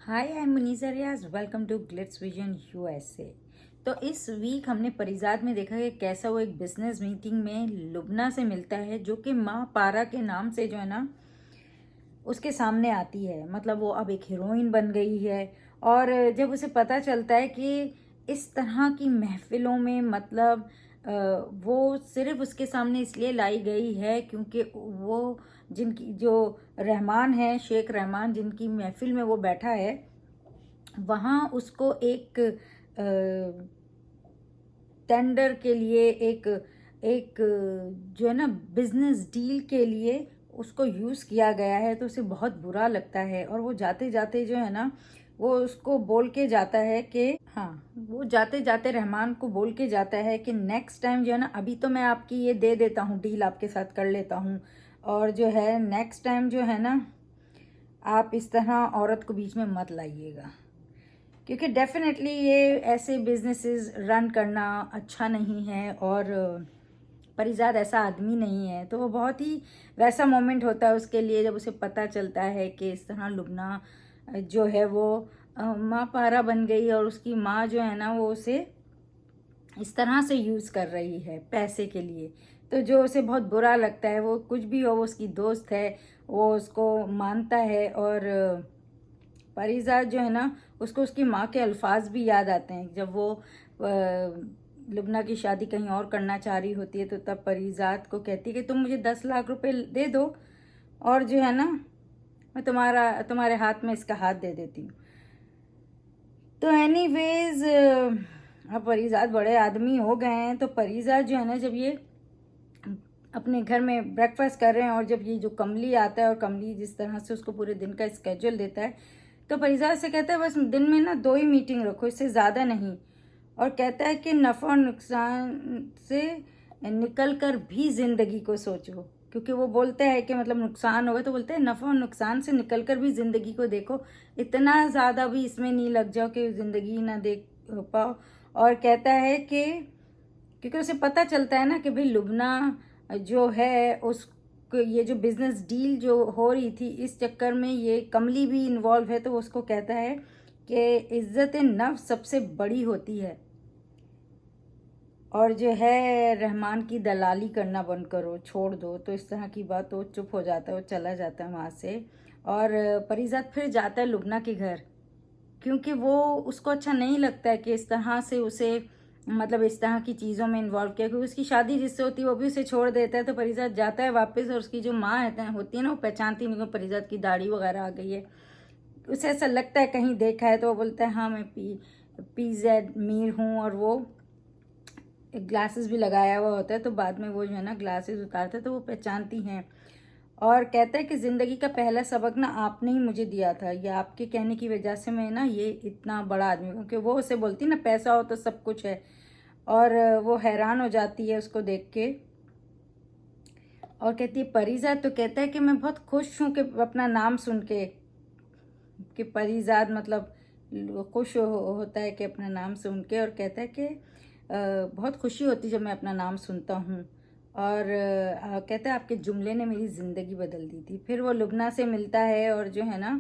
Hi, I am Munisa Riyaz. Welcome to Glitz Vision USA. तो इस week हमने परिजात में देखा कि कैसा वो एक बिजनेस मीटिंग में लुबना से मिलता है, जो कि माँ पारा के नाम से जो है ना उसके सामने आती है। मतलब वो अब एक हीरोइन बन गई है। और जब उसे पता चलता है कि इस तरह की महफिलों में मतलब वो सिर्फ उसके सामने इसलिए लाई गई है क्योंकि वो जिनकी जो रहमान है, शेख रहमान, जिनकी महफिल में वो बैठा है, वहाँ उसको एक टेंडर के लिए एक एक जो है ना बिजनेस डील के लिए उसको यूज़ किया गया है। तो उसे बहुत बुरा लगता है और वो जाते जाते जो है ना वो उसको बोल के जाता है कि हाँ, वो जाते जाते रहमान को बोल के जाता है कि नेक्स्ट टाइम जो है ना, अभी तो मैं आपकी ये दे देता हूँ, डील आपके साथ कर लेता हूँ, और जो है नेक्स्ट टाइम जो है ना आप इस तरह औरत को बीच में मत लाइएगा, क्योंकि डेफिनेटली ये ऐसे बिजनेसेस रन करना अच्छा नहीं है। और परिजात ऐसा आदमी नहीं है। तो वो बहुत ही वैसा मोमेंट होता है उसके लिए जब उसे पता चलता है कि इस तरह लुबना जो है वो माँ पारा बन गई और उसकी माँ जो है ना वो उसे इस तरह से यूज़ कर रही है पैसे के लिए। तो जो उसे बहुत बुरा लगता है, वो कुछ भी हो, वो उसकी दोस्त है, वो उसको मानता है। और परिजात जो है ना उसको उसकी माँ के अल्फाज भी याद आते हैं। जब वो लुबना की शादी कहीं और करना चाह रही होती है तो तब परिजात को कहती है कि तुम मुझे 10 लाख रुपए दे दो और जो है ना मैं तुम्हारे हाथ में इसका हाथ दे देती हूँ। तो एनीवेज अब परिजात बड़े आदमी हो गए हैं। तो परिजात जो है ना जब ये अपने घर में ब्रेकफास्ट कर रहे हैं और जब ये जो कमली आता है और कमली जिस तरह से उसको पूरे दिन का स्केड्यूल देता है, तो परिजात से कहता है बस दिन में ना 2 ही मीटिंग रखो, इससे ज़्यादा नहीं। और कहता है कि नफ़ा और नुकसान से निकल कर भी ज़िंदगी को सोचो, क्योंकि वो बोलते हैं कि मतलब नुकसान होगा, तो बोलते हैं नफ़ा और नुकसान से निकल कर भी ज़िंदगी को देखो, इतना ज़्यादा भी इसमें नहीं लग जाओ कि ज़िंदगी ना देख पाओ। और कहता है कि क्योंकि उसे पता चलता है ना कि भाई लुबना जो है उस ये जो बिजनेस डील जो हो रही थी इस चक्कर में ये कमली भी इन्वॉल्व है। तो वो उसको कहता है कि इज्जत नफ्स सबसे बड़ी होती है और जो है रहमान की दलाली करना बंद करो, छोड़ दो। तो इस तरह की बात, तो चुप हो जाता है, वो चला जाता है वहाँ से। और परिजात फिर जाता है लुबना के घर, क्योंकि वो उसको अच्छा नहीं लगता है कि इस तरह से उसे मतलब इस तरह की चीज़ों में इन्वॉल्व किया, क्योंकि उसकी शादी जिससे होती है वो भी उसे छोड़ देता है। तो परिजात जाता है वापस और उसकी जो माँ होती है ना वो पहचानती नहीं, परिजात की दाढ़ी वगैरह आ गई है। उसे ऐसा लगता है कहीं देखा है, तो वो बोलता है हाँ मैं PZ मीर हूँ। और वो ग्लासेस भी लगाया हुआ होता है, तो बाद में वो जो है ना ग्लासेस उतारता है तो वो पहचानती हैं। और कहता है कि ज़िंदगी का पहला सबक ना आपने ही मुझे दिया था, या आपके कहने की वजह से मैं ना ये इतना बड़ा आदमी हूँ। क्योंकि वो उसे बोलती ना पैसा हो तो सब कुछ है। और वो हैरान हो जाती है उसको देख के और कहती है परिजात। तो कहता है कि मैं बहुत खुश हूँ कि अपना नाम सुन के, कि परिजात मतलब खुश होता है कि अपना नाम सुन के। और कहता है कि बहुत खुशी होती जब मैं अपना नाम सुनता हूँ। और कहता है आपके जुमले ने मेरी ज़िंदगी बदल दी थी। फिर वो लुबना से मिलता है और जो है ना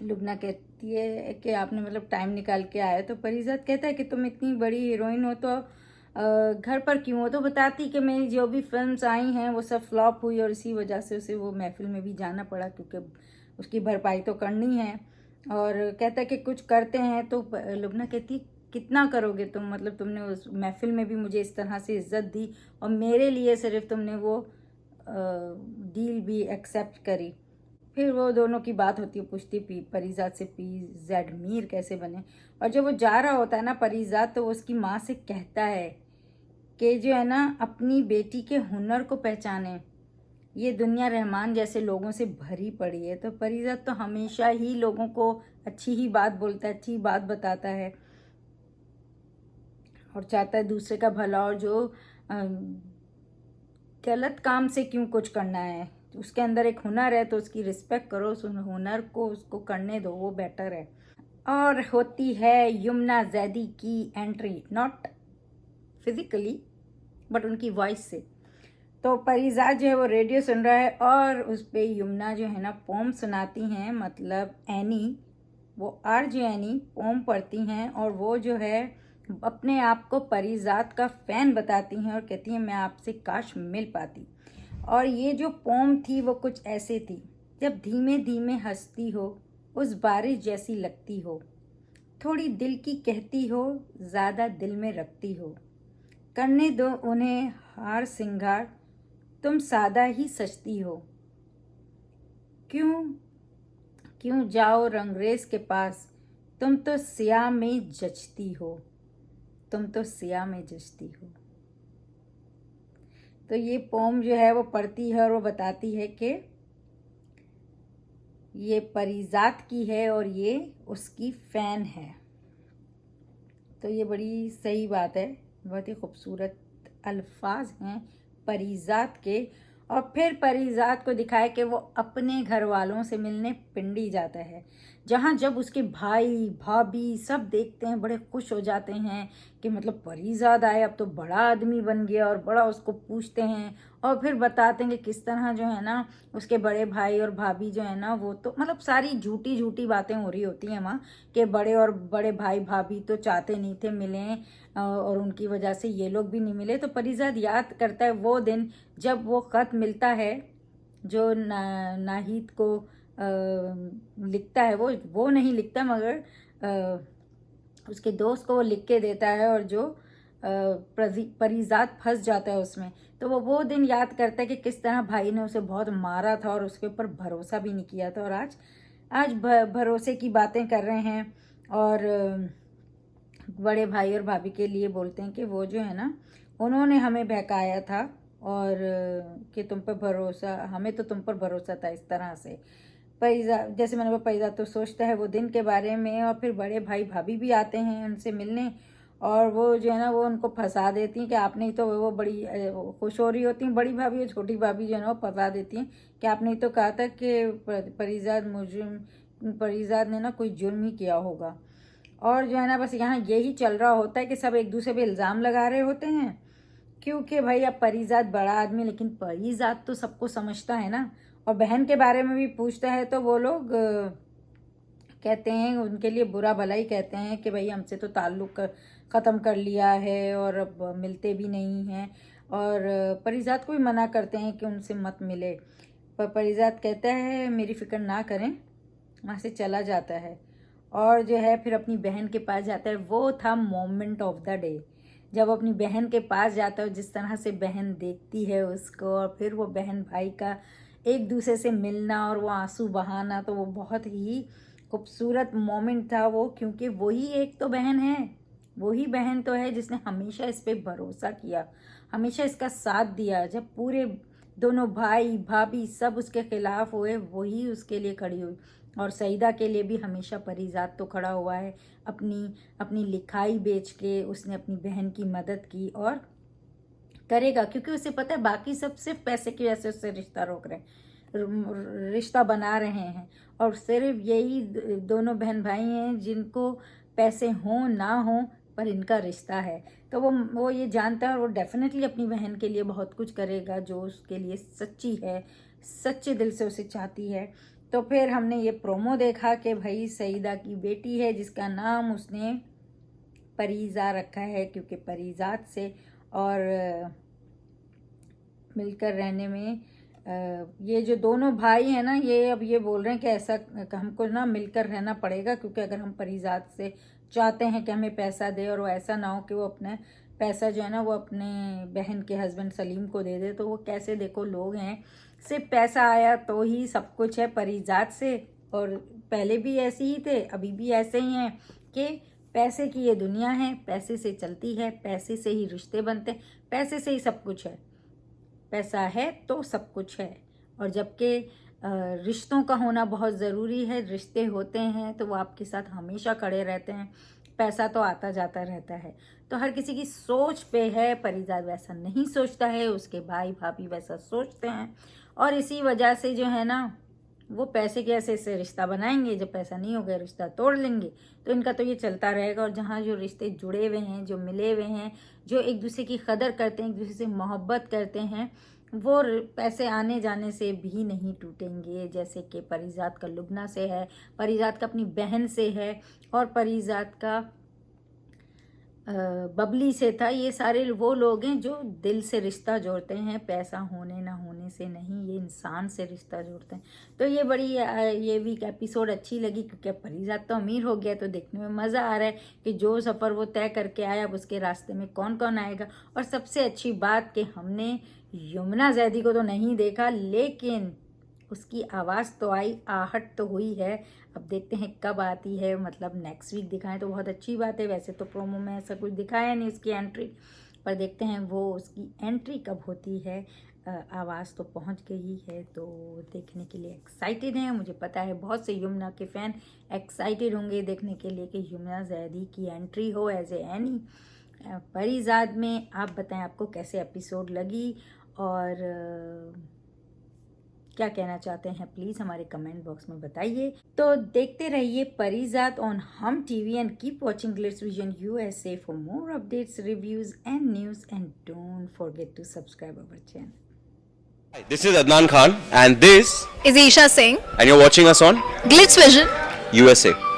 लुबना कहती है कि आपने मतलब टाइम निकाल के आया। तो परिजात कहता है कि तुम इतनी बड़ी हीरोइन हो तो घर पर क्यों हो। तो बताती कि मेरी जो भी फिल्म्स आई हैं वो सब फ्लॉप हुई और इसी वजह से उसे वो महफिल में भी जाना पड़ा, क्योंकि उसकी भरपाई तो करनी है। और कहता है कि कुछ करते हैं। तो लुबना कहती कितना करोगे तुम, मतलब तुमने उस महफिल में भी मुझे इस तरह से इज्जत दी और मेरे लिए सिर्फ तुमने वो डील भी एक्सेप्ट करी। फिर वो दोनों की बात होती है, पूछती परिजात से PZ मीर कैसे बने। और जब वो जा रहा होता है ना परिजात, तो वो उसकी माँ से कहता है कि जो है ना अपनी बेटी के हुनर को पहचाने, ये दुनिया रहमान जैसे लोगों से भरी पड़ी है। तो परिजात तो हमेशा ही लोगों को अच्छी ही बात बोलता है, अच्छी बात बताता है और चाहता है दूसरे का भला। और जो गलत काम से क्यों कुछ करना है, उसके अंदर एक हुनर है तो उसकी रिस्पेक्ट करो, उस हुनर को उसको करने दो, वो बेटर है। और होती है यमुना जैदी की एंट्री, नॉट फिजिकली बट उनकी वॉइस से। तो परिजात जो है वो रेडियो सुन रहा है और उस पर यमुना जो है ना पोम सुनाती हैं, मतलब एनी। वो अर्जुनी पोम पढ़ती हैं और वो जो है अपने आप को परिजात का फ़ैन बताती हैं और कहती हैं मैं आपसे काश मिल पाती। और ये जो पोम थी वो कुछ ऐसे थी, जब धीमे धीमे हंसती हो उस बारिश जैसी लगती हो, थोड़ी दिल की कहती हो ज़्यादा दिल में रखती हो, करने दो उन्हें हार सिंगार तुम सादा ही सजती हो, क्यों क्यों जाओ रंगरेज के पास, तुम तो सिया में जचती हो, तुम तो सिया में जचती हो। तो ये पोम जो है वो पढ़ती है और वो बताती है कि ये परिजात की है और ये उसकी फ़ैन है। तो ये बड़ी सही बात है, बहुत ही खूबसूरत अल्फाज हैं परिजात के। और फिर परिजात को दिखाए कि वो अपने घर वालों से मिलने पिंडी जाता है, जहाँ जब उसके भाई भाभी सब देखते हैं बड़े खुश हो जाते हैं कि मतलब परिजात आए, अब तो बड़ा आदमी बन गया, और बड़ा उसको पूछते हैं और फिर बताते हैं कि किस तरह जो है ना उसके बड़े भाई और भाभी जो है ना वो तो मतलब सारी झूठी झूठी बातें हो रही होती हैं वहाँ, कि बड़े भाई भाभी तो चाहते नहीं थे मिलें और उनकी वजह से ये लोग भी नहीं मिले। तो परिजात याद करता है वो दिन जब वो ख़त मिलता है जो नाहिद को लिखता है, वो नहीं लिखता मगर उसके दोस्त को वो लिख के देता है, और जो परिजात फंस जाता है उसमें। तो वो दिन याद करता है कि किस तरह भाई ने उसे बहुत मारा था और उसके ऊपर भरोसा भी नहीं किया था, और आज भरोसे की बातें कर रहे हैं। और बड़े भाई और भाभी के लिए बोलते हैं कि वो जो है ना उन्होंने हमें बहकाया था, और कि तुम पर भरोसा, हमें तो तुम पर भरोसा था इस तरह से। पैज़ा जैसे मैंने बोला, पैज़ा तो सोचता है वो दिन के बारे में, और फिर बड़े भाई भाभी भी आते हैं उनसे मिलने, और वो जो है ना वो उनको फंसा देती हैं कि आपने ही तो, वो बड़ी खुश हो रही होती हैं बड़ी भाभी और छोटी भाभी जो है ना वो फंसा देती हैं कि आपने ही तो कहा था कि परिजात ने ना कोई जुर्म ही किया होगा। और जो है ना बस यहाँ यही चल रहा होता है कि सब एक दूसरे पे इल्ज़ाम लगा रहे होते हैं, क्योंकि भाई अब परिजात बड़ा आदमी, लेकिन परिजात तो सबको समझता है ना, और बहन के बारे में भी पूछता है तो वो लोग कहते हैं, उनके लिए बुरा भला ही कहते हैं कि भाई हमसे तो ताल्लुक़ ख़त्म कर लिया है और अब मिलते भी नहीं हैं, और परिजात को भी मना करते हैं कि उनसे मत मिले। पर परिजात कहता है मेरी फ़िक्र ना करें, वहाँ से चला जाता है और जो है फिर अपनी बहन के पास जाता है। वो था मोमेंट ऑफ द डे, जब अपनी बहन के पास जाता है, जिस तरह से बहन देखती है उसको, और फिर वो बहन भाई का एक दूसरे से मिलना और वो आंसू बहाना, तो वो बहुत ही खूबसूरत मोमेंट था वो, क्योंकि वही एक तो बहन है, वही बहन तो है जिसने हमेशा इस पे भरोसा किया, हमेशा इसका साथ दिया। जब पूरे दोनों भाई भाभी सब उसके खिलाफ हुए, वही उसके लिए खड़ी हुई, और सईदा के लिए भी हमेशा परिजात तो खड़ा हुआ है। अपनी अपनी लिखाई बेच के उसने अपनी बहन की मदद की और करेगा, क्योंकि उसे पता है बाकी सब सिर्फ पैसे की वजह से उससे रिश्ता रोक रहे हैं, रिश्ता बना रहे हैं, और सिर्फ यही दोनों बहन भाई हैं जिनको पैसे हों ना हों पर इनका रिश्ता है। तो वो ये जानता है और वो डेफिनेटली अपनी बहन के लिए बहुत कुछ करेगा जो उसके लिए सच्ची है, सच्चे दिल से उसे चाहती है। तो फिर हमने ये प्रोमो देखा कि भाई सईदा की बेटी है जिसका नाम उसने परिजा रखा है, क्योंकि परिजात से और मिलकर रहने में ये जो दोनों भाई हैं ना, ये अब ये बोल रहे हैं कि ऐसा हमको ना मिलकर रहना पड़ेगा, क्योंकि अगर हम परिजात से चाहते हैं कि हमें पैसा दे, और वो ऐसा ना हो कि वो अपने पैसा जो है ना वो अपने बहन के हस्बैंड सलीम को दे दे, तो वो कैसे, देखो लोग हैं सिर्फ पैसा आया तो ही सब कुछ है परिजात से, और पहले भी ऐसे ही थे अभी भी ऐसे ही हैं कि पैसे की ये दुनिया है, पैसे से चलती है, पैसे से ही रिश्ते बनते हैं, पैसे से ही सब कुछ है, पैसा है तो सब कुछ है। और जबकि रिश्तों का होना बहुत ज़रूरी है, रिश्ते होते हैं तो वो आपके साथ हमेशा खड़े रहते हैं, पैसा तो आता जाता रहता है। तो हर किसी की सोच पे है, परिजात वैसा नहीं सोचता है, उसके भाई भाभी वैसा सोचते हैं, और इसी वजह से जो है ना वो पैसे के ऐसे से रिश्ता बनाएंगे, जब पैसा नहीं होगा रिश्ता तोड़ लेंगे। तो इनका तो ये चलता रहेगा। और जहाँ जो रिश्ते जुड़े हुए हैं, जो मिले हुए हैं, जो एक दूसरे की कदर करते हैं, एक दूसरे से मोहब्बत करते हैं, वो पैसे आने जाने से भी नहीं टूटेंगे, जैसे कि परिजात का लुबना से है, परिजात का अपनी बहन से है, और परिजात का बबली से था। ये सारे वो लोग हैं जो दिल से रिश्ता जोड़ते हैं, पैसा होने ना होने से नहीं, ये इंसान से रिश्ता जोड़ते हैं। तो ये बड़ी ये वीक एपिसोड अच्छी लगी, क्योंकि परिजात तो अमीर हो गया, तो देखने में मज़ा आ रहा है कि जो सफ़र वो तय करके आया अब उसके रास्ते में कौन कौन आएगा। और सबसे अच्छी बात कि हमने यमुना जैदी को तो नहीं देखा, लेकिन उसकी आवाज़ तो आई, आहट तो हुई है। अब देखते हैं कब आती है, मतलब नेक्स्ट वीक दिखाएं तो बहुत अच्छी बात है। वैसे तो प्रोमो में ऐसा कुछ दिखाया नहीं उसकी एंट्री, पर देखते हैं वो उसकी एंट्री कब होती है। आवाज़ तो पहुंच गई है, तो देखने के लिए एक्साइटेड हैं। मुझे पता है बहुत से यमुना के फ़ैन एक्साइटेड होंगे देखने के लिए कि यमुना जैदी की एंट्री हो एज ए एनी परिजात में। आप बताएं आपको कैसे एपिसोड लगी, और क्या कहना चाहते हैं प्लीज़ हमारे कमेंट बॉक्स में बताइए। तो देखते रहिए Parijat on Hum TV and keep watching Glitz Vision USA for more updates, reviews and news, and don't forget to subscribe our channel. Hi, this is Adnan Khan and this is Isha Singh. and you're watching us on Glitz Vision. USA.